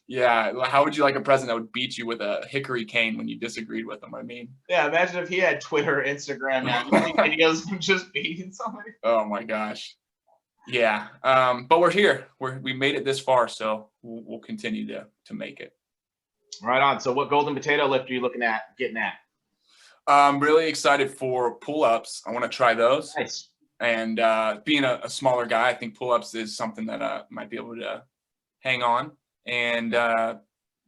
Yeah, how would you like a president that would beat you with a hickory cane when you disagreed with him? I mean, yeah, imagine if he had Twitter, Instagram now. You see videos of him just beating somebody. oh my gosh. Yeah, but we're here. We made it this far, so we'll continue to make it. Right on. So, what golden potato lift are you looking at getting at? I'm really excited for pull-ups. I want to try those. Nice. And being a smaller guy, I think pull-ups is something that I might be able to hang on. And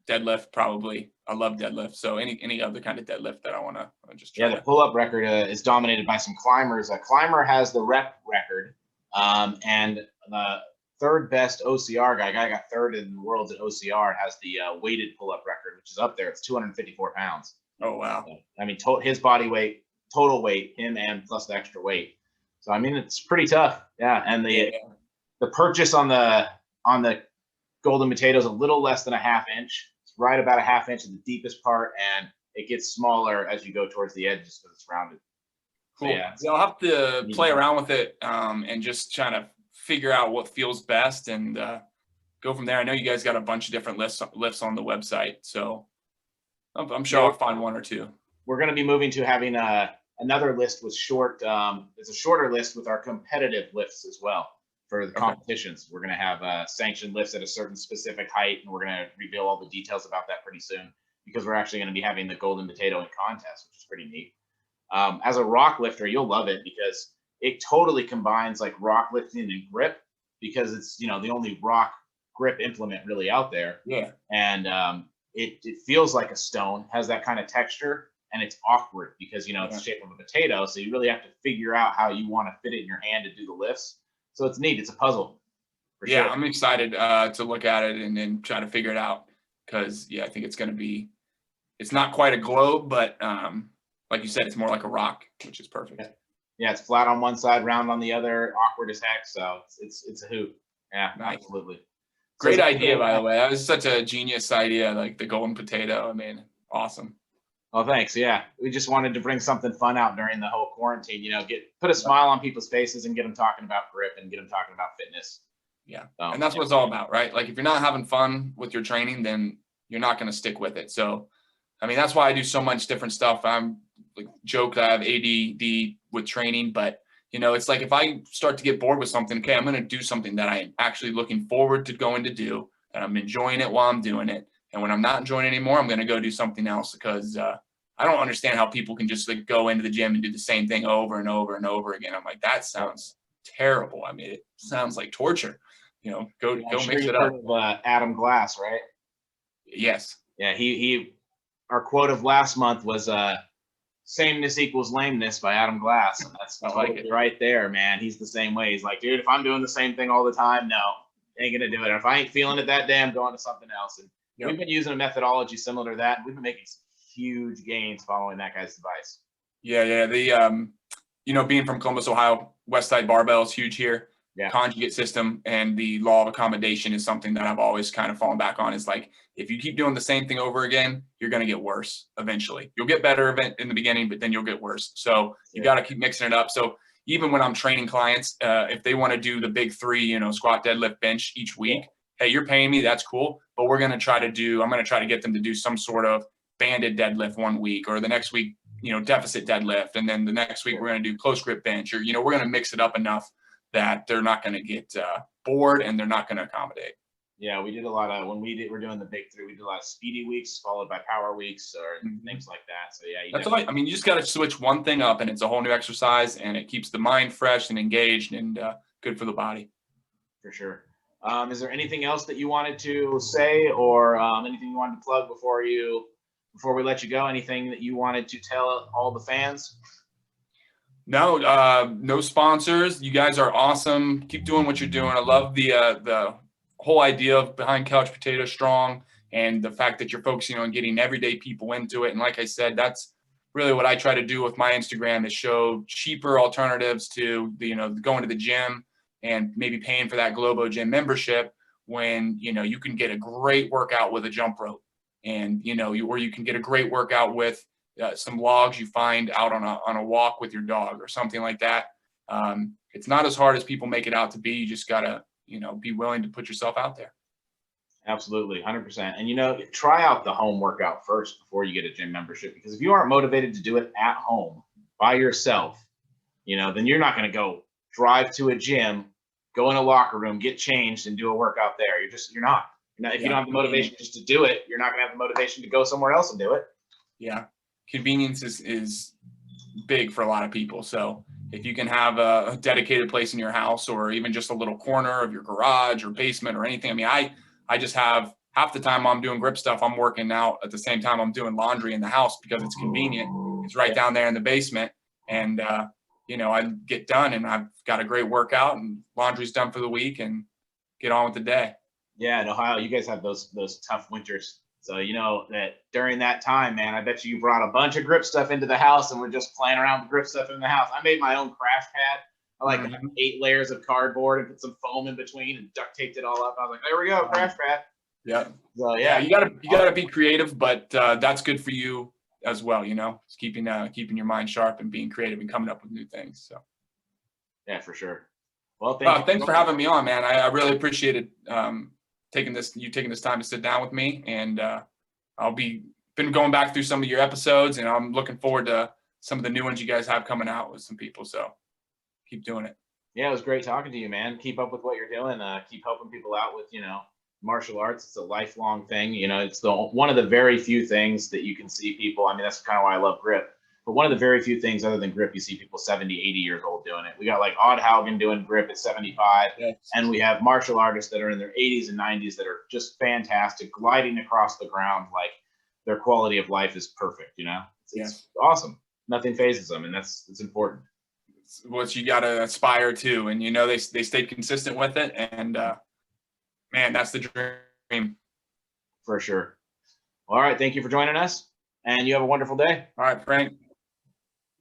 deadlift, probably. I love deadlift. So any other kind of deadlift that I want to just try. Yeah, the pull-up record is dominated by some climbers. A climber has the rep record, and the third best OCR guy got third in the world at OCR, has the weighted pull-up record, which is up there. It's 254 pounds. Oh, wow. So, I mean, his body weight, total weight, him and plus the extra weight. So, I mean, it's pretty tough. Yeah, and the purchase on the golden potato is a little less than a half inch. It's right about a half inch in the deepest part, and it gets smaller as you go towards the edge just because it's rounded. Cool. So, yeah, I'll have to play around with it and just try to figure out what feels best and go from there. I know you guys got a bunch of different lifts on the website, so I'm sure I'll find one or two. We're going to be moving to having another list with short. It's a shorter list with our competitive lifts as well for the competitions. We're going to have sanctioned lifts at a certain specific height, and we're going to reveal all the details about that pretty soon because we're actually going to be having the golden potato in contest, which is pretty neat. As a rock lifter, you'll love it because it totally combines like rock lifting and grip because it's, the only rock grip implement really out there. Yeah. And it feels like a stone, has that kind of texture, and it's awkward because, it's the shape of a potato. So you really have to figure out how you want to fit it in your hand to do the lifts. So it's neat. It's a puzzle. Yeah, sure. I'm excited to look at it and then try to figure it out because, I think it's going to be, it's not quite a globe, but like you said, it's more like a rock, which is perfect. Yeah, it's flat on one side, round on the other, awkward as heck. So it's a hoot. Yeah, nice. Absolutely. Great idea, by the way. That was such a genius idea, like the golden potato. I mean, awesome. Oh, thanks. Yeah, we just wanted to bring something fun out during the whole quarantine. Put a smile on people's faces and get them talking about grip and get them talking about fitness. Yeah, and that's what it's all about, right? Like if you're not having fun with your training, then you're not going to stick with it. So, I mean, that's why I do so much different stuff. I'm like joke that I have ADD with training, but it's like if I start to get bored with something, okay, I'm going to do something that I'm actually looking forward to going to do, and I'm enjoying it while I'm doing it. And when I'm not enjoying it anymore, I'm going to go do something else because I don't understand how people can just like go into the gym and do the same thing over and over and over again. I'm like, that sounds terrible. I mean, it sounds like torture. Go mix it up. Heard of Adam Glass, right? Yes. Yeah, he our quote of last month was sameness equals lameness by Adam Glass. And that's totally right there, man. He's the same way. He's like, dude, if I'm doing the same thing all the time, no, ain't gonna do it. If I ain't feeling it that day, I'm going to something else. And we've been using a methodology similar to that. And we've been making some huge gains following that guy's advice. Yeah. The being from Columbus, Ohio, West Side Barbell is huge here. Yeah. Conjugate system and the law of accommodation is something that I've always kind of fallen back on. Is like, if you keep doing the same thing over again, you're going to get worse eventually. You'll get better in the beginning, but then you'll get worse. So you got to keep mixing it up. So even when I'm training clients, if they want to do the big three, squat, deadlift, bench each week, hey, you're paying me, that's cool. But I'm going to try to get them to do some sort of banded deadlift one week, or the next week, deficit deadlift. And then the next week we're going to do close grip bench, or, we're going to mix it up enough that they're not going to get bored and they're not going to accommodate. Yeah, we did a lot of, when we're doing the big three, we did a lot of speedy weeks followed by power weeks or things like that. So yeah, that's all right. I mean, you just got to switch one thing up and it's a whole new exercise and it keeps the mind fresh and engaged and good for the body. For sure. Is there anything else that you wanted to say or anything you wanted to plug before we let you go? Anything that you wanted to tell all the fans? No, no sponsors. You guys are awesome. Keep doing what you're doing. I love the whole idea of Behind Couch Potato Strong and the fact that you're focusing on getting everyday people into it. And like I said, that's really what I try to do with my Instagram, is show cheaper alternatives to going to the gym and maybe paying for that Globo Gym membership when you can get a great workout with a jump rope, and or you can get a great workout with some logs you find out on a walk with your dog or something like that. It's not as hard as people make it out to be. You just gotta, be willing to put yourself out there. Absolutely, 100%. And try out the home workout first before you get a gym membership, because if you aren't motivated to do it at home by yourself, then you're not going to go drive to a gym, go in a locker room, get changed, and do a workout there. You're not. If you don't have the motivation just to do it, you're not going to have the motivation to go somewhere else and do it. Yeah, convenience is big for a lot of people. So if you can have a dedicated place in your house, or even just a little corner of your garage or basement or anything. I mean, I just have half the time I'm doing grip stuff, I'm working out at the same time I'm doing laundry in the house because it's convenient. It's right down there in the basement. And, I get done and I've got a great workout and laundry's done for the week and get on with the day. Yeah, in Ohio, you guys have those tough winters. So that during that time, man, I bet you brought a bunch of grip stuff into the house and we're just playing around with grip stuff in the house. I made my own crash pad. I 8 layers of cardboard and put some foam in between and duct taped it all up. I was like, there we go, crash pad. Yeah. So yeah, you gotta be creative, but that's good for you as well. It's keeping your mind sharp and being creative and coming up with new things. So. Yeah, for sure. Well, thanks for having me on, man. I really appreciated taking this time to sit down with me, and I'll been going back through some of your episodes, and I'm looking forward to some of the new ones you guys have coming out with some people. So keep doing it. Yeah, it was great talking to you, man. Keep up with what you're doing. Keep helping people out with, martial arts. It's a lifelong thing. It's one of the very few things that you can see people. I mean, that's kind of why I love grip. But one of the very few things other than grip, you see people 70, 80 years old doing it. We got like Odd Haugen doing grip at 75. Yes. And we have martial artists that are in their 80s and 90s that are just fantastic, gliding across the ground. Like their quality of life is perfect. It's awesome. Nothing phases them. And it's important. It's what you got to aspire to. And, they stayed consistent with it. And, man, that's the dream. For sure. All right. Thank you for joining us. And you have a wonderful day. All right, Frank.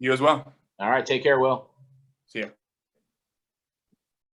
You as well. All right. Take care, Will. See ya.